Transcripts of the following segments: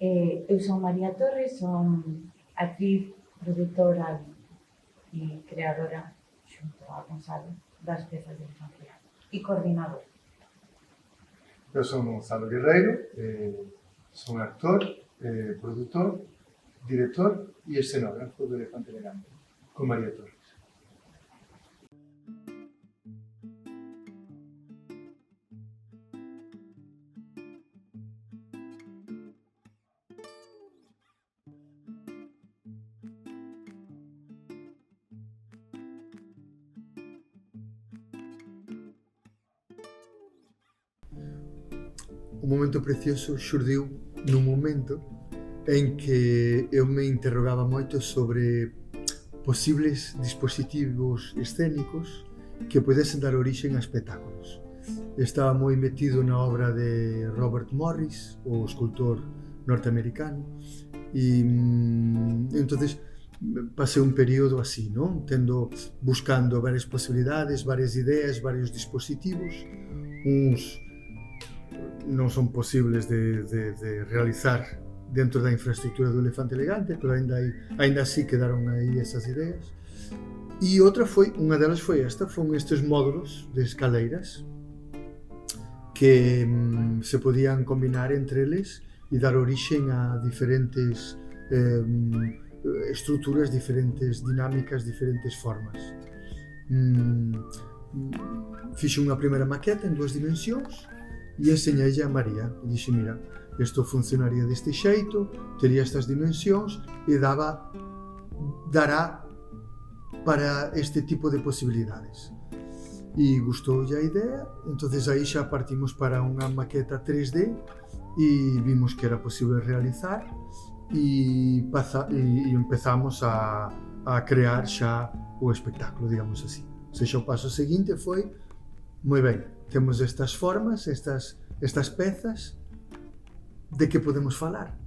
Eu son María Torres, son actriz, produtora e creadora xunto a Gonzalo das pezas de infancia e coordinador. Eu son Gonzalo Guerreiro, son actor, produtor, director e escenógrafo do Elefante Elegante, con María Torres. O momento precioso xurdiu nun momento en que eu me interrogaba moito sobre posibles dispositivos escénicos que podesen dar orixe a espectáculos. Estaba moi metido na obra de Robert Morris, o escultor norteamericano, e entonces pasei un período así, non? Buscando varias posibilidades, varias ideas, varios dispositivos. Uns non son posibles de realizar dentro da infraestructura do Elefante Elegante, pero ainda así quedaron aí esas ideas. E unha delas foi esta, foron estes módulos de escaleiras que se podían combinar entre eles e dar orixen a diferentes estruturas, diferentes dinámicas, diferentes formas. Fixe unha primeira maqueta en 2 dimensións e enseñei a María e dixe, mira, isto funcionaría deste xeito, tería estas dimensións e dará para este tipo de posibilidades. E gustoulle a idea, entonces aí xa partimos para unha maqueta 3D e vimos que era posible realizar e empezamos a crear xa o espectáculo, digamos así. O seja, o paso seguinte foi, moi ben, temos estas formas, estas pezas, de que podemos falar?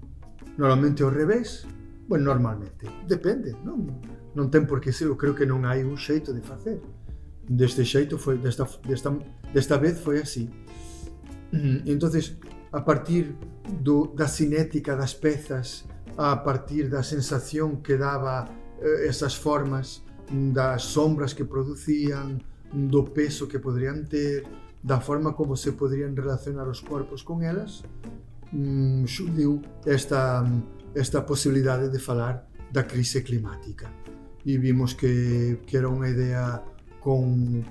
Normalmente ao revés? Bueno, normalmente, depende, non ten por que ser, eu creo que non hai un xeito de facer. Deste xeito foi, desta vez foi así. Entonces, a partir da cinética das pezas, a partir da sensación que daba esas formas, das sombras que producían, do peso que podrían ter, da forma como se poderían relacionar os corpos con elas, xurdiu esta posibilidade de falar da crise climática. E vimos que era unha idea con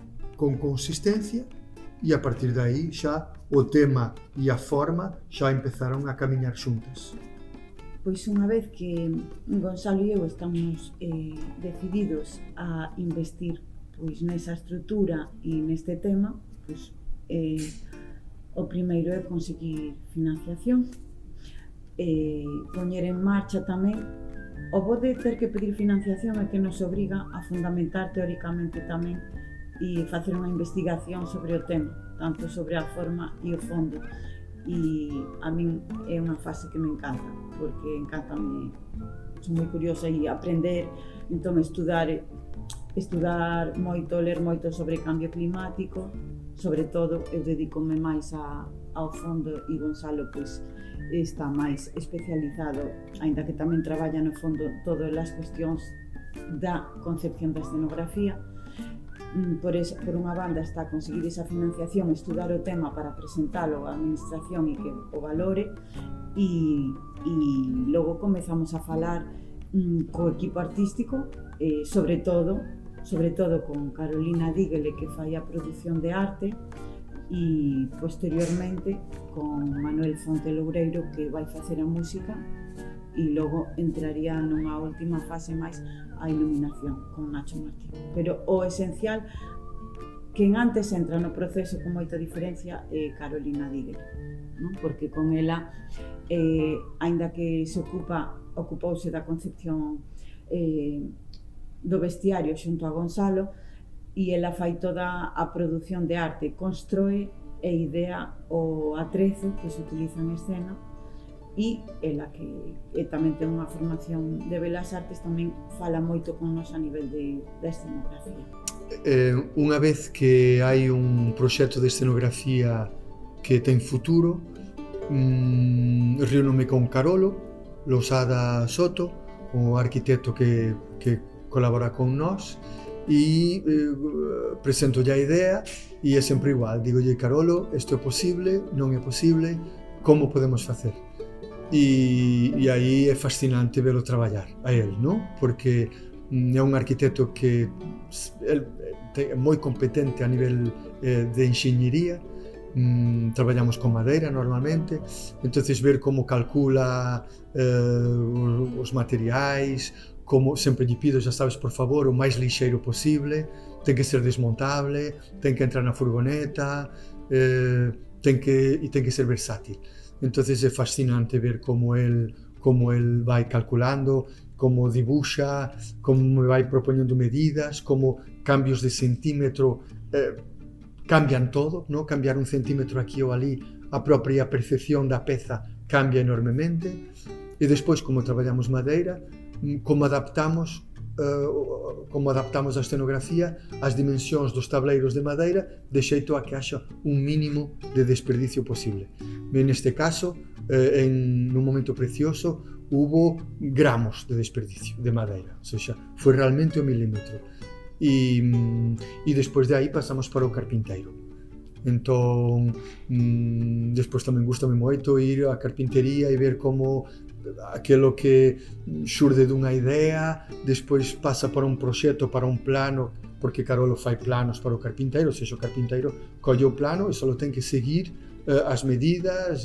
consistencia e a partir de aí xa o tema e a forma xa empezaron a camiñar xuntas. Pois unha vez que Gonzalo e eu estamos decididos a investir pois nesa estrutura e neste tema, pois o primeiro é conseguir financiación, poñer en marcha tamén. O bo de ter que pedir financiación é que nos obriga a fundamentar teóricamente tamén e facer unha investigación sobre o tema, tanto sobre a forma e o fondo. E a min é unha fase que me encanta, porque encántame, son moi curiosa e aprender, entón estudar moito, ler moito sobre cambio climático. Sobre todo, eu dedícome máis ao fondo e Gonzalo pois está máis especializado, aínda que tamén traballa no fondo todas as cuestións da concepción da escenografía. Por unha banda está a conseguir esa financiación, estudar o tema para presentalo á administración e que o valore, e logo comezamos a falar co equipo artístico, sobre todo con Carolina Díguele, que fai a produción de arte, e posteriormente con Manuel Fonte Loureiro, que vai facer a música, e logo entraría nunha última fase máis a iluminación con Nacho Martín. Pero o esencial, quen antes entra no proceso con moita diferencia é Carolina Díguele, non? Porque con ela, aínda que ocupouse da concepción do vestiario xunto a Gonzalo, e ela fai toda a produción de arte, constroe e idea o atrezo que se utiliza en escena, e ela que tamén ten unha formación de Belas Artes tamén fala moito con nos a nivel da escenografía. Unha vez que hai un proxecto de escenografía que ten futuro, reúnome con Carolo Lousada Soto, o arquitecto que colabora con nós, e presento a idea e é sempre igual, digolle: Carolo, isto é posible, non é posible, como podemos facer? E aí é fascinante velo traballar a él, non? Porque é un arquitecto que é moi competente a nivel de enxeñería. Traballamos con madeira normalmente, entonces ver como calcula os materiais, como sempre lle pido, xa sabes, por favor, o máis lixeiro posible, ten que ser desmontable, ten que entrar na furgoneta, ten que ser versátil. Entonces é fascinante ver como el vai calculando, como dibuxa, como me vai propoñendo medidas, como cambios de centímetro cambian todo, ¿no? Cambiar un centímetro aquí ou ali, a propia percepción da peza cambia enormemente. E despois, como traballamos madeira, como adaptamos a escenografía ás dimensións dos tableiros de madeira, de xeito a que haxa un mínimo de desperdicio posible. Neste caso, nun momento precioso, hubo gramos de desperdicio de madeira, ou seja, foi realmente o milímetro. E despois de aí pasamos para o carpinteiro. Entón, despois tamén gustame moito ir á carpintería e ver como aquilo que xurde dunha idea, despois pasa para un proxecto, para un plano, porque Carolo fai planos para o carpinteiro, ou seja, o carpinteiro colle o plano e só ten que seguir as medidas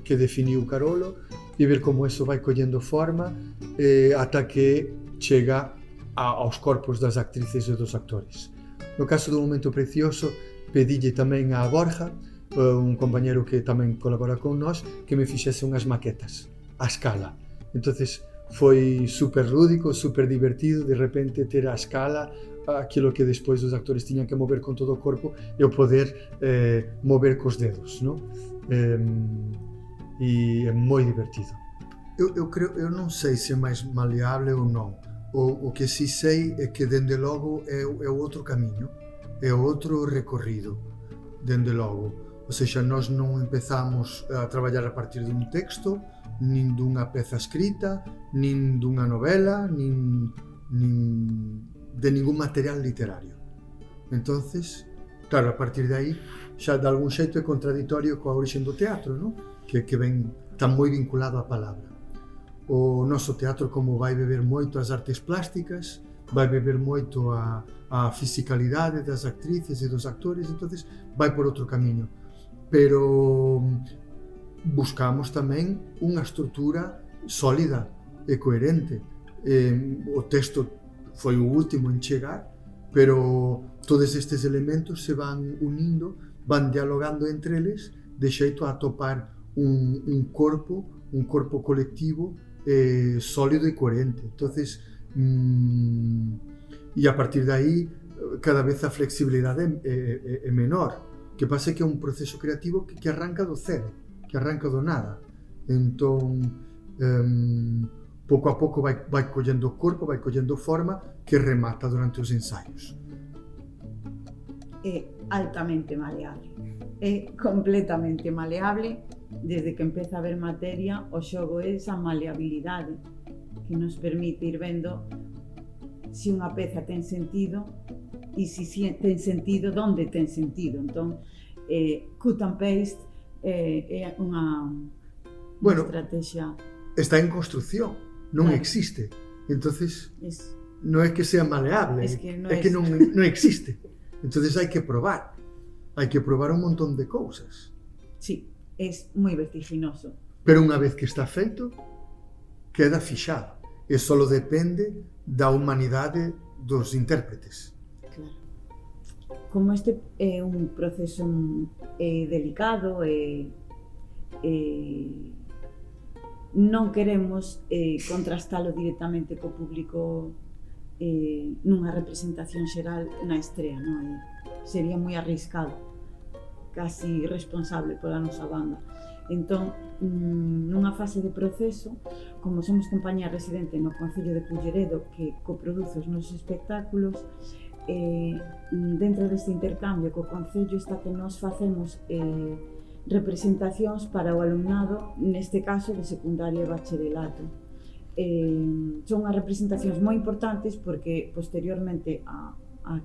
que definiu Carolo e ver como eso vai collendo forma ata que chega aos corpos das actrices e dos actores. No caso do Momento Precioso, pedille tamén a Borja, un compañero que tamén colabora con nós, que me fixese unhas maquetas a escala. Entonces foi super lúdico, super divertido, de repente ter a escala aquilo que despois os actores tiñan que mover con todo o corpo e o poder mover cos dedos, non? E é moi divertido. Eu non sei se é máis maleable ou non. O que si sei é que, dende logo, é outro camiño, é outro recorrido, dende logo. Ou seja, nós non empezamos a traballar a partir dun texto, nin dunha peza escrita, nin dunha novela, nin de ningún material literario. Entonces, claro, a partir de aí, xa de algún xeito é contradictorio coa orixe do teatro, non? Que ven tan moi vinculado á palabra. O noso teatro, como vai beber moito as artes plásticas, vai beber moito a fisicalidade das actrices e dos actores, entonces vai por outro camiño. Pero buscamos tamén unha estrutura sólida e coherente. O texto foi o último en chegar, pero todos estes elementos se van unindo, van dialogando entre eles, de xeito a atopar un corpo colectivo sólido e coherente. Entonces, e a partir de aí, cada vez a flexibilidade é menor. O que pasa é que é un proceso creativo que arranca do cero, que arranca do nada. Entón, pouco a pouco vai collendo corpo, vai collendo forma, que remata durante os ensaios. É altamente maleable, é completamente maleable. Desde que empeza a haber materia, o xogo é esa maleabilidade que nos permite ir vendo se unha peza ten sentido e se ten sentido, onde ten sentido. Entón, cut and paste é unha estrategia. Está en construcción, non existe. Entonces, non é que sea maleable, é que non existe. Entonces hai que probar un montón de cousas. Sí, é moi vertiginoso. Pero unha vez que está feito, queda fixado. E só depende da humanidade dos intérpretes. Claro. Como este é un proceso delicado e non queremos contrastalo directamente co público nunha representación xeral na estrea, non? Sería moi arriscado, casi irresponsable pola nosa banda. Entón, nunha fase de proceso, como somos compañía residente no Concello de Culleredo que coproduce os nosos espectáculos, dentro deste intercambio co Concello está que nós facemos representacións para o alumnado, neste caso de secundaria e bacharelato. Son unhas representacións moi importantes porque posteriormente a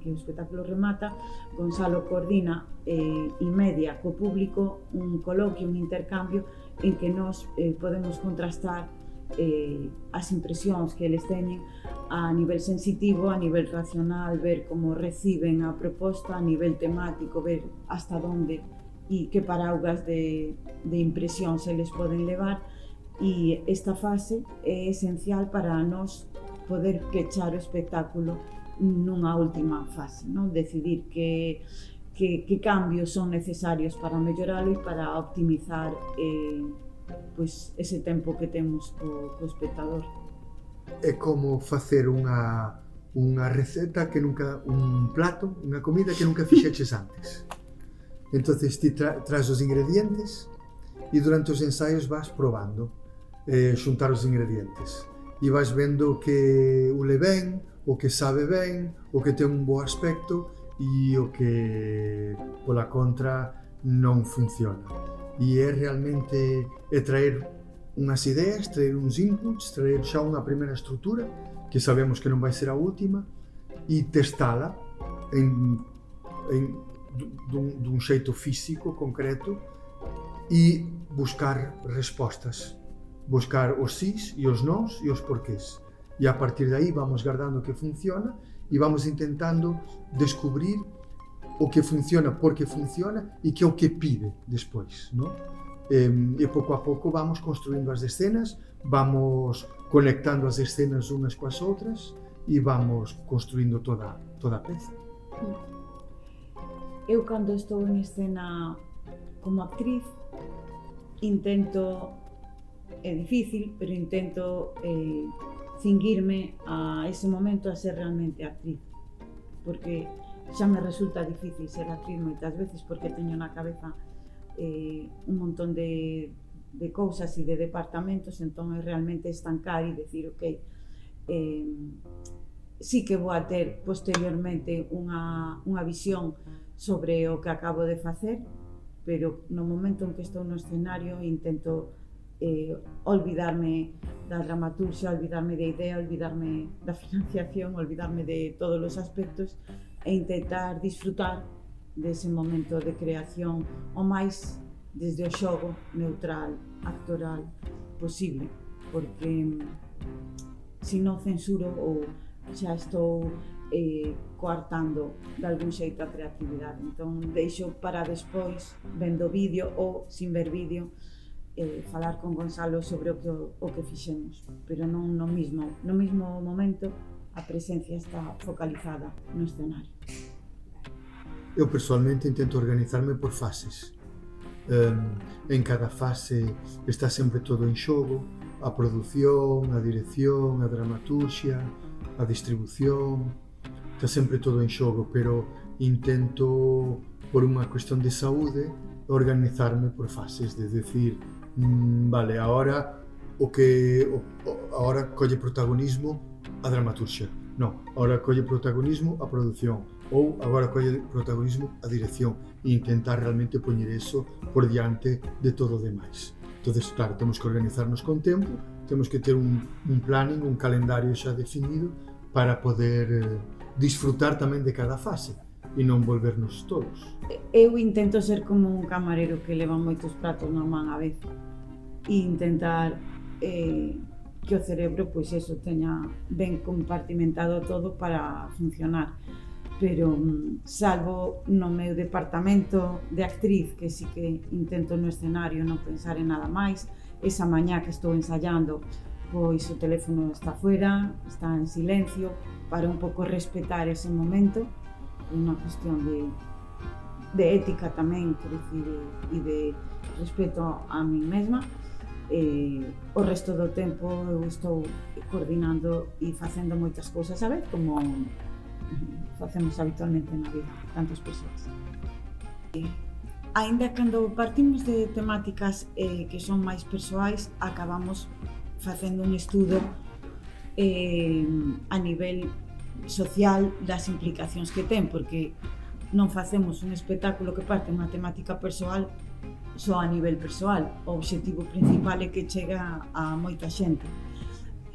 que o espectáculo remata, Gonzalo coordina e media co público un coloquio, un intercambio en que nós podemos contrastar as impresións que eles teñen a nivel sensitivo, a nivel racional, ver como reciben a proposta, a nivel temático, ver hasta onde e que paraugas de impresións se les poden levar, e esta fase é esencial para nós poder pechar o espectáculo nunha última fase, non? Decidir que cambios son necesarios para melloralo e para optimizar pois ese tempo que temos co espectador. É como facer unha receta que nunca, un plato, unha comida que nunca fixeches antes. Entonces ti traes os ingredientes e durante os ensaios vas probando xuntar os ingredientes e vas vendo o que ule ben, o que sabe ben, o que ten un bo aspecto e o que pola contra non funciona. E é realmente traer unhas ideas, traer uns inputs, traer xa unha primeira estrutura que sabemos que non vai ser a última e testala dun xeito físico, concreto, e buscar respostas, buscar os sís e os nós e os porqués. E a partir de aí vamos guardando o que funciona e vamos intentando descubrir o que funciona, por que funciona e que é o que pide despois, non? E pouco a pouco vamos construindo as escenas, vamos conectando as escenas unhas coas outras e vamos construindo toda a peza. Eu, cando estou en escena como actriz, intento, é difícil, pero intento cinguirme a ese momento a ser realmente actriz, porque xa me resulta difícil ser actriz moitas veces porque teño na cabeza un montón de cousas e de departamentos, entón é realmente estancar e decir, ok, sí que vou a ter posteriormente unha visión sobre o que acabo de facer, pero no momento en que estou no escenario intento olvidarme da dramaturgia, olvidarme da idea, olvidarme da financiación, olvidarme de todos os aspectos e intentar disfrutar dese momento de creación o máis desde o xogo neutral, actoral posible, porque se non censuro ou xa estou coartando de algún xeito a creatividade, entón deixo para despois, vendo vídeo ou sin ver vídeo, falar con Gonzalo sobre o que fixemos, pero non no mismo momento a presencia está focalizada no escenario. Eu personalmente intento organizarme por fases. En cada fase está sempre todo en xogo, a produción, a dirección, a dramaturgia, a distribución, está sempre todo en xogo, pero intento, por unha cuestión de saúde, organizarme por fases, de decir, vale, agora colle protagonismo a dramaturgia, non, agora colle protagonismo a produción, ou agora colle protagonismo a dirección, e intentar realmente poñer eso por diante de todo o demais. Entonces, claro, temos que organizarnos con tempo, temos que ter un planning, un calendario xa definido para poder disfrutar tamén de cada fase e non volvernos tolos. Eu intento ser como un camarero que leva moitos pratos na man a vez e intentar que o cerebro, pois eso, teña ben compartimentado todo para funcionar. Pero salvo no meu departamento de actriz, que sí que intento no escenario non pensar en nada máis, esa mañá que estou ensaiando, pois o teléfono está fora, está en silencio, para un pouco respetar ese momento, unha cuestión de ética tamén, quero dicir, e de respeto a mí mesma. O resto do tempo eu estou coordinando e facendo moitas cousas a vez, como facemos habitualmente na vida, tantas persoas. Aínda cando partimos de temáticas que son máis persoais, acabamos facendo un estudo a nivel social das implicacións que ten, porque non facemos un espectáculo que parte unha temática persoal só a nivel persoal. O obxectivo principal é que chega a moita xente.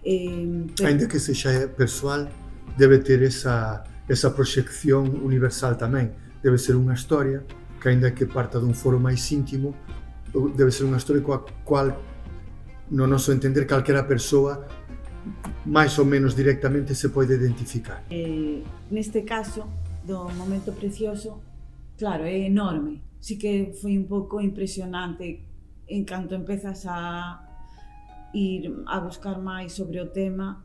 Ainda que sexa persoal, debe ter esa proxección universal tamén. Debe ser unha historia que, ainda que parta dun foro máis íntimo, debe ser unha historia coa cual, no noso entender, calquera persoa máis ou menos directamente se pode identificar. Neste caso, do momento precioso, claro, é enorme. Sí que foi un pouco impresionante en canto empezas a ir a buscar máis sobre o tema,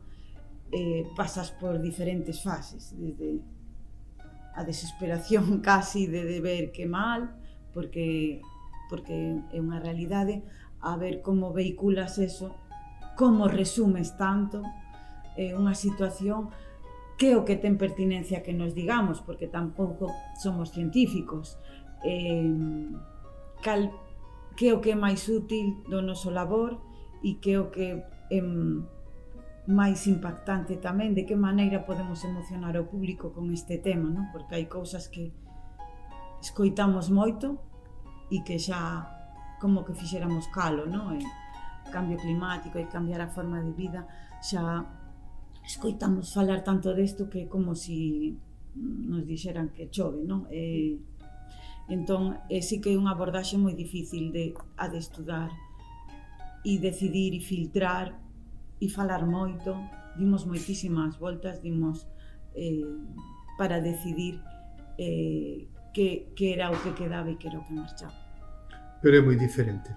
pasas por diferentes fases, desde a desesperación casi de ver que mal, porque é unha realidade, a ver como vehiculas eso, como resumes tanto unha situación, que é o que ten pertinencia que nos digamos, porque tampouco somos científicos, que é o que é máis útil do noso labor e que é o que é máis impactante tamén, de que maneira podemos emocionar ao público con este tema, non? Porque hai cousas que escoitamos moito e que xa como que fixéramos calo, non? Cambio climático e cambiar a forma de vida, xa escoitamos falar tanto desto que é como si nos dixeran que chove, non? Entón, sí que é unha abordaxe moi difícil de estudar e decidir e filtrar e falar moito, dimos moitísimas voltas, para decidir que era o que quedaba e que era o que marchaba. Pero é moi diferente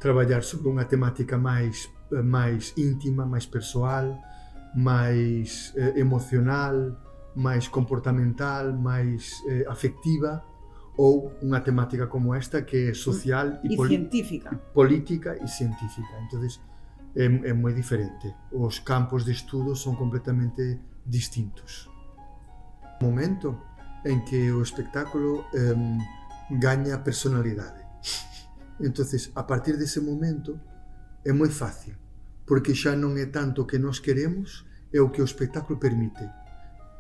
traballar sobre unha temática máis íntima, máis persoal, máis emocional, máis comportamental, máis afectiva, ou unha temática como esta que é social e científica, política e científica. Entonces é moi diferente. Os campos de estudo son completamente distintos. O momento en que o espectáculo gaña personalidade. Entonces, a partir dese momento é moi fácil, porque xa non é tanto o que nós queremos, é o que o espectáculo permite.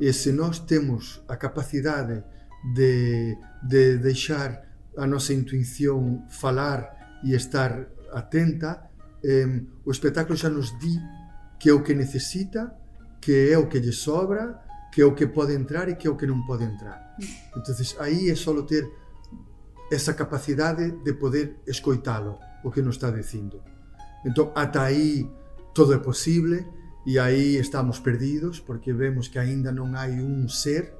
E se nós temos a capacidade de deixar a nosa intuición falar e estar atenta, o espectáculo xa nos di que é o que necesita, que é o que lle sobra, que é o que pode entrar e que é o que non pode entrar. Entonces, aí é só ter esa capacidade de poder escoitalo, o que nos está dicindo. Entón, ata aí todo é posible, e aí estamos perdidos, porque vemos que aínda non hai un ser,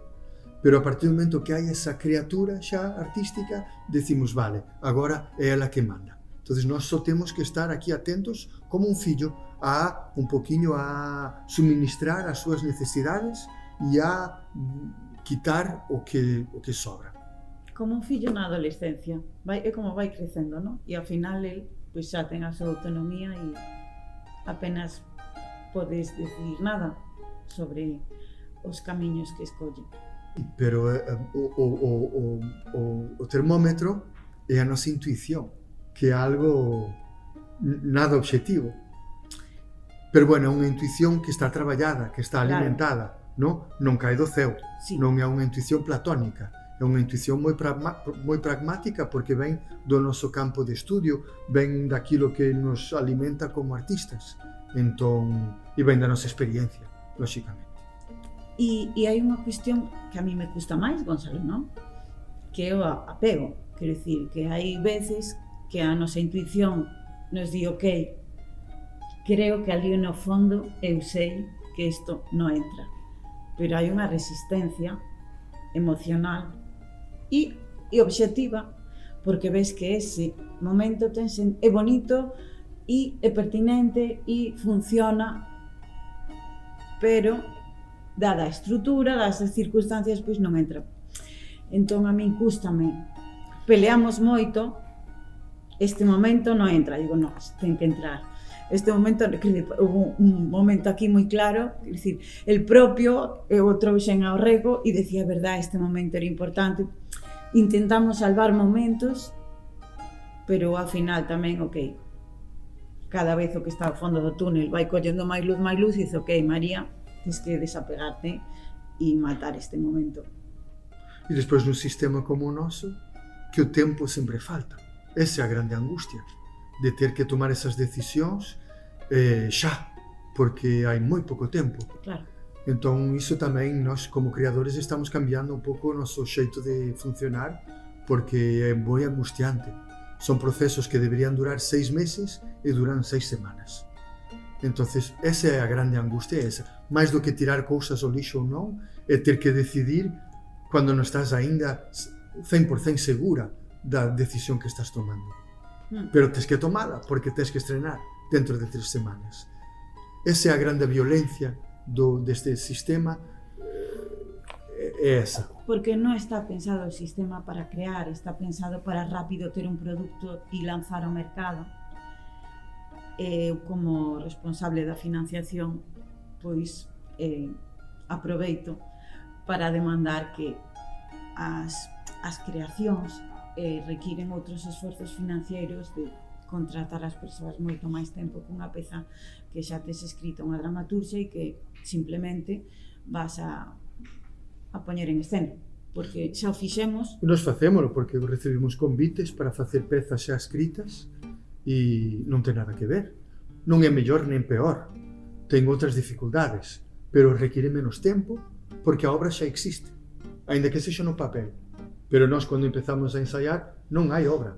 pero a partir do momento que hai esa criatura xa artística, decimos, vale, agora é ela que manda. Entonces, nós só temos que estar aquí atentos como un fillo a un poquinho a suministrar as súas necesidades e a quitar o que sobra. Como un fillo na adolescencia, é como vai crecendo, non? E ao final el pois xa ten a súa autonomía e apenas podes decidir nada sobre os camiños que escolle. Pero o termómetro é a nosa intuición, que é algo nada obxectivo. Pero bueno, é unha intuición que está traballada, que está alimentada, claro. Non cae do ceo, sí. Non é unha intuición platónica, é unha intuición moi pragmática, porque ven do noso campo de estudio, ven daquilo que nos alimenta como artistas, entón, e ven da nosa experiencia, lóxicamente. E hai unha cuestión que a mí me custa máis, Gonzalo, non? Que é o apego, quero dicir, que hai veces que a nosa intuición nos di, ok, creo que ali no fondo eu sei que isto non entra, pero hai unha resistencia emocional e obxectiva, porque ves que ese momento é bonito e é pertinente e funciona, pero dada a estrutura, dadas as circunstancias, pois non entra. Entón a min cústame, peleamos moito, este momento non entra, digo, non, ten que entrar. Este momento, hubo un momento aquí moi claro, quer dicir, el propio o trouxen ao rego e decía, verdad, este momento era importante. Intentamos salvar momentos, pero ao final tamén, ok, cada vez o que está ao fondo do túnel vai collendo máis luz, e dice, ok, María, tens que desapegarte e matar este momento. E despois nun sistema como o noso, que o tempo sempre falta. esa é a grande angustia de ter que tomar esas decisións xa, porque hai moi pouco tempo. Claro. Entón, iso tamén, nós como creadores estamos cambiando un pouco o noso xeito de funcionar, porque é moi angustiante. Son procesos que deberían durar 6 meses e duran 6 semanas. Entonces, esa é a grande angustia, esa. Mais do que tirar cousas ao lixo ou non, é ter que decidir cando non estás aínda 100% segura da decisión que estás tomando. Pero tens que tomala, porque tens que estrenar dentro de 3 semanas. Esa é a grande violencia deste sistema, é esa. Porque non está pensado o sistema para crear, está pensado para rápido ter un produto e lanzar ao mercado. Eu, como responsable da financiación, pois aproveito para demandar que as creacións requiren outros esforzos financeiros de contratar as persoas moito máis tempo cunha peza que xa tes escrita unha dramaturgia e que simplemente vas a poñer en escena, porque xa o fixemos. Nos facémolo porque recibimos convites para facer pezas xa escritas e non ten nada que ver. Non é mellor nen peor, ten outras dificultades, pero require menos tempo porque a obra xa existe, aínda que sexa no papel. Pero nós, cando empezamos a ensaiar, non hai obra,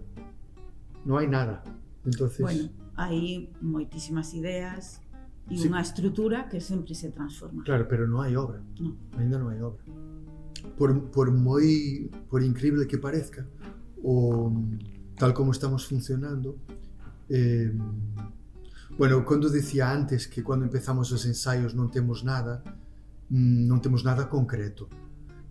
non hai nada. Entonces, bueno, hai moitísimas ideas e unha estrutura que sempre se transforma. Claro, pero non hai obra. No. Ainda non hai obra. Por incrível que parezca, tal como estamos funcionando, bueno, cando dicía antes que cando empezamos os ensaios non temos nada concreto,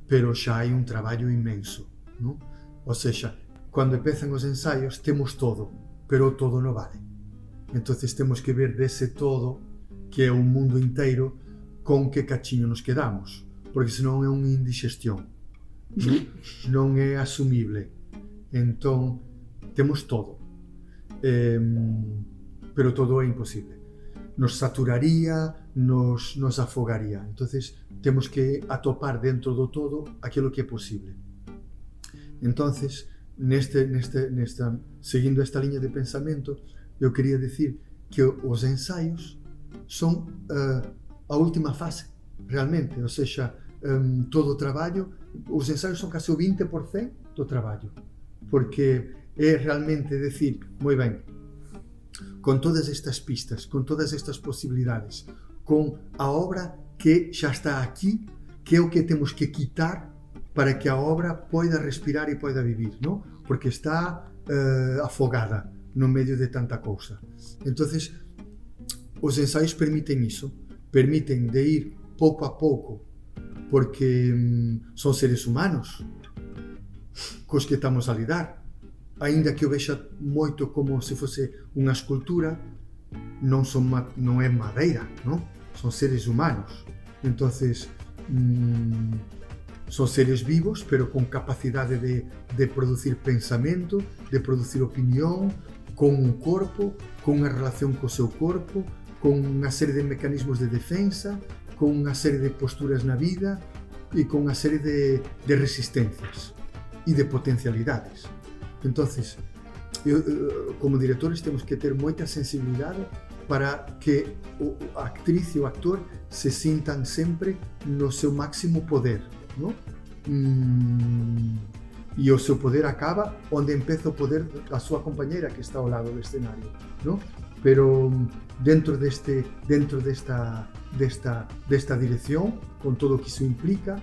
pero xa hai un traballo inmenso, non? O sexa, cando empezan os ensaios temos todo, pero o todo non vale. Entonces temos que ver dese todo, que é un mundo inteiro, con que cachiño nos quedamos, porque senón é unha indigestión, non é asumible. Entón, temos todo, pero todo é imposible. Nos saturaría, nos afogaría. Entonces, temos que atopar dentro do todo aquilo que é posible. Entonces, seguindo esta liña de pensamento, eu quería decir que os ensaios son a última fase, realmente, ou seja, todo o traballo, os ensaios son case o 20% do traballo, porque é realmente decir, moi ben, con todas estas pistas, con todas estas posibilidades, con a obra que xa está aquí, que é o que temos que quitar para que a obra poida respirar e poida vivir, non? Porque está afogada no medio de tanta cousa. Entonces, os ensaios permiten iso, permiten de ir pouco a pouco, porque son seres humanos cos que estamos a lidar. Aínda que o vexa moito como se fose unha escultura, non é madeira, non? Son seres humanos. Entonces, son seres vivos, pero con capacidade de producir pensamento, de producir opinión, con un corpo, con unha relación co seu corpo, con unha serie de mecanismos de defensa, con unha serie de posturas na vida e con unha serie de resistencias e de potencialidades. Entonces, como directores temos que ter moita sensibilidade para que a actriz e o actor se sintan sempre no seu máximo poder, non? E o seu poder acaba onde empeza o poder da súa compañeira que está ao lado do escenario, non? Pero dentro desta dirección, con todo o que iso implica,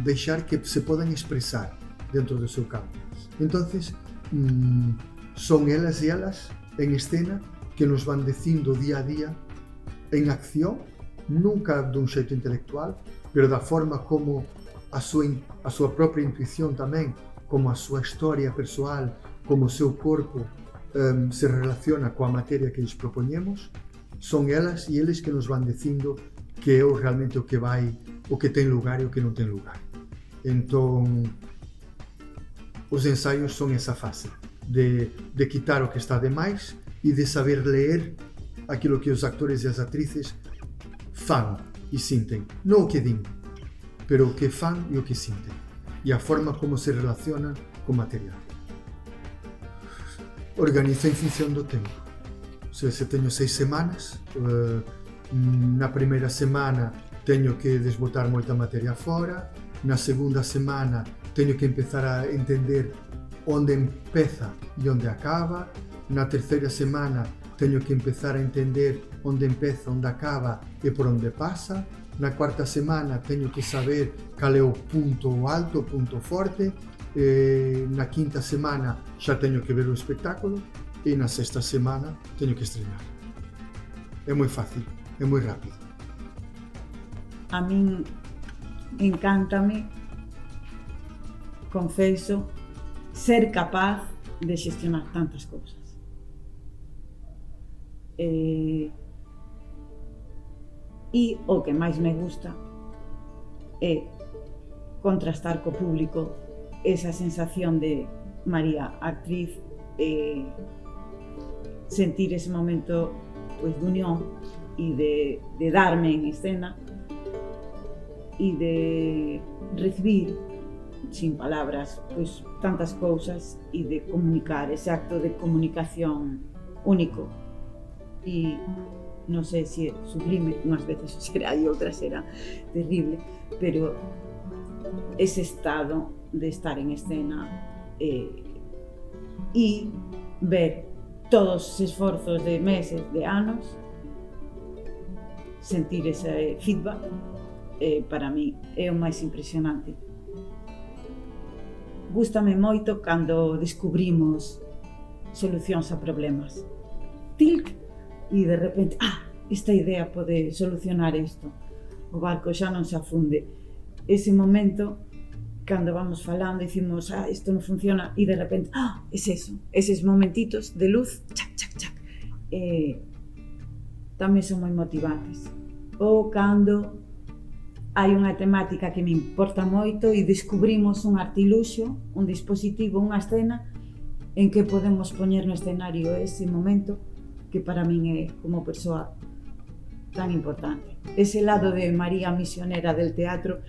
deixar que se podan expresar dentro do seu campo. Entonces, son elas e elas en escena que nos van dicindo día a día en acción, nunca dun xeito intelectual, pero da forma como a súa propia intuición tamén, como a súa historia persoal, como o seu corpo se relaciona coa materia que lles propoñemos, son elas e eles que nos van dicindo que é realmente o que ten lugar e o que non ten lugar. Entón, os ensaios son esa fase de quitar o que está de máis e de saber ler aquilo que os actores e as actrices fan e sinten, non o que din, pero o que fan e o que sinten, e a forma como se relacionan co material. organizo en función do tempo. Se teño 6 semanas, na primeira semana teño que desbotar moita materia fora, na segunda semana teño que empezar a entender onde empeza e onde acaba, na terceira semana teño que empezar a entender onde empeza, onde acaba e por onde pasa, na cuarta semana teño que saber cal é o punto alto, o punto forte, na quinta semana xa teño que ver o espectáculo e na sexta semana teño que estrenar. É moi fácil, é moi rápido. A min encántame, confeso, ser capaz de xestionar tantas cousas. E o que máis me gusta é contrastar co público esa sensación de María, actriz, sentir ese momento pues, de unión e de darme en escena e de recibir sin palabras pues, tantas cousas e de comunicar, ese acto de comunicación único e non sei se é sublime, unhas veces será e outras será terrible, pero ese estado de estar en escena e ver todos os esforzos de meses, de anos, sentir ese feedback, para mí é o máis impresionante. Gústame moito cando descubrimos solucións a problemas. Tilc! E de repente, esta idea pode solucionar isto. O barco xa non se afunde. Ese momento, cando vamos falando, dicimos, isto non funciona, e de repente, es eso. Eses momentitos de luz, chac, chac, chac. Tamén son moi motivantes. Ou cando hai unha temática que me importa moito e descubrimos un artiluxo, un dispositivo, unha escena en que podemos poñer no escenario ese momento que para min é como persoa tan importante. Ese lado de María misionera del teatro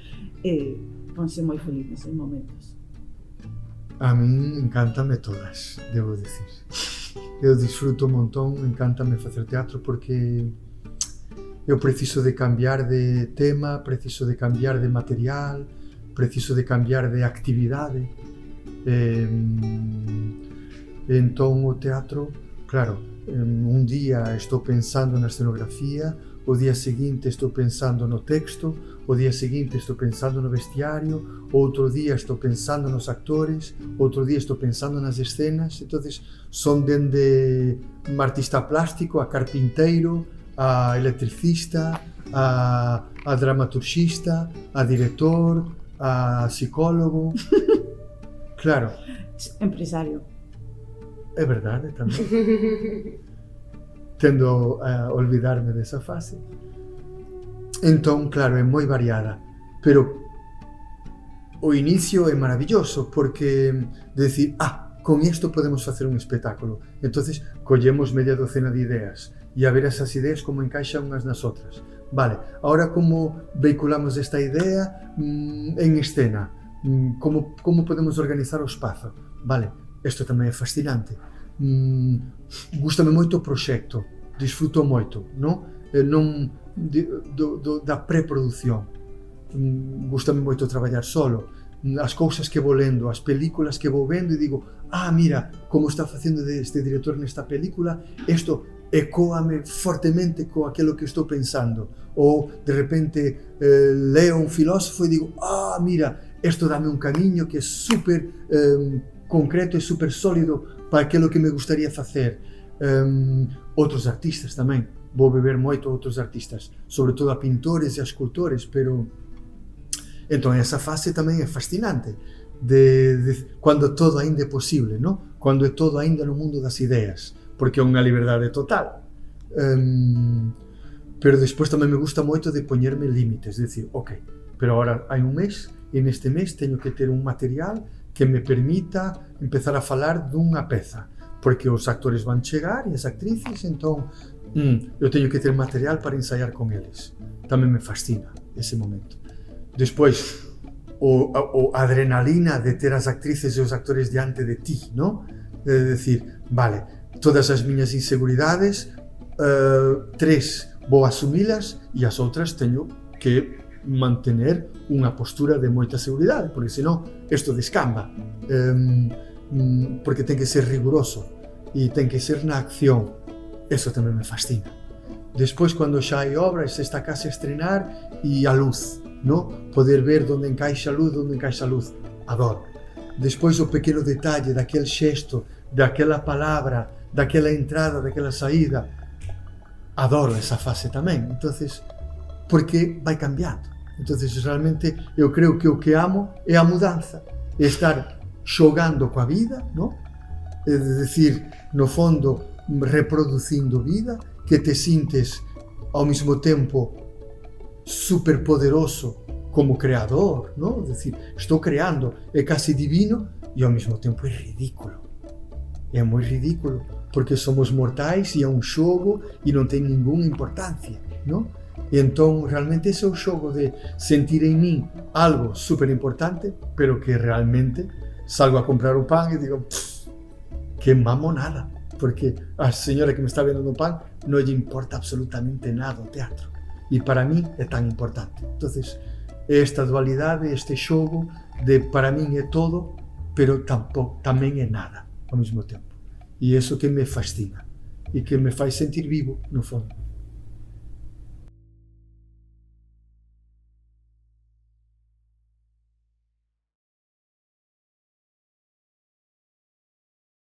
ponse moi feliz neses momentos. A min encántame todas, debo dicir. Eu disfruto un montón, encántame facer teatro porque eu preciso de cambiar de tema, preciso de cambiar de material, preciso de cambiar de actividade. Entón o teatro, claro, un día estou pensando na escenografía, o día seguinte estou pensando no texto, o día seguinte estou pensando no vestiario, outro día estou pensando nos actores, outro día estou pensando nas escenas. Entonces son dende un artista plástico a carpinteiro, a electricista, a dramaturxista, a director, a psicólogo. Claro. Empresario. É verdade tamén. Tendo a olvidarme desa fase. Entón, claro, é moi variada, pero o inicio é maravilloso porque decir, con isto podemos facer un espectáculo. Entonces, collemos media docena de ideas e a ver esas ideas como encaixan unhas nas outras. Vale, ahora como vehiculamos esta idea en escena? Como podemos organizar o espazo? Vale, isto tamén é fascinante. Gústame moito o proxecto, disfruto moito, non da preproducción. Gústame moito traballar solo, as cousas que vou lendo, as películas que vou vendo e digo, mira, como está facendo este director nesta película, isto ecóame fortemente co aquilo que estou pensando. Ou, de repente, leo un filósofo e digo, mira, isto dame un camiño que é super concreto e super sólido para aquilo que me gustaría facer. Outros artistas tamén, vou beber moito a outros artistas, sobre todo a pintores e a escultores, pero entón esa fase tamén é fascinante de cando todo ainda é posible, non? Cando é todo ainda no mundo das ideas, porque é unha liberdade total. Pero despois tamén me gusta moito de poñerme límites, de decir, pero agora hai un mes e neste mes teño que ter un material que me permita empezar a falar dunha peza, porque os actores van chegar e as actrices, entón eu teño que ter material para ensaiar con eles. Tamén me fascina ese momento. Despois, a adrenalina de ter as actrices e os actores diante de ti, non? De decir, vale, todas as miñas inseguridades, 3 vou asumilas e as outras teño que mantener unha postura de moita seguridade, porque senón isto descamba, porque ten que ser riguroso e ten que ser na acción. Eso tamén me fascina. Despois, cando xa hai obras, está case a estrenar e a luz, no? Poder ver onde encaixa a luz, adoro. Despois o pequeno detalle daquel xesto, daquela palabra, daquela entrada, daquela saída, adoro esa fase tamén. Entonces, porque vai cambiando. Entonces, realmente, eu creo que o que amo é a mudanza, é estar xogando coa vida, no? É decir, no fondo, reproducindo vida, que te sintes ao mesmo tempo superpoderoso como creador, no? É decir, estou creando, é casi divino e ao mesmo tempo é ridículo. É moi ridículo, porque somos mortais e é un xogo e non ten ningunha importancia, no? E entón, realmente, ese é o xogo de sentir en min algo super importante, pero que realmente salgo a comprar o pan e digo, que mamonada, porque a señora que me está vendendo o pan non lle importa absolutamente nada o teatro. E para mí é tan importante. Entonces, esta dualidade, este xogo de para min é todo, pero tampouco, tamén é nada ao mesmo tempo. E iso que me fascina e que me fai sentir vivo, no fondo.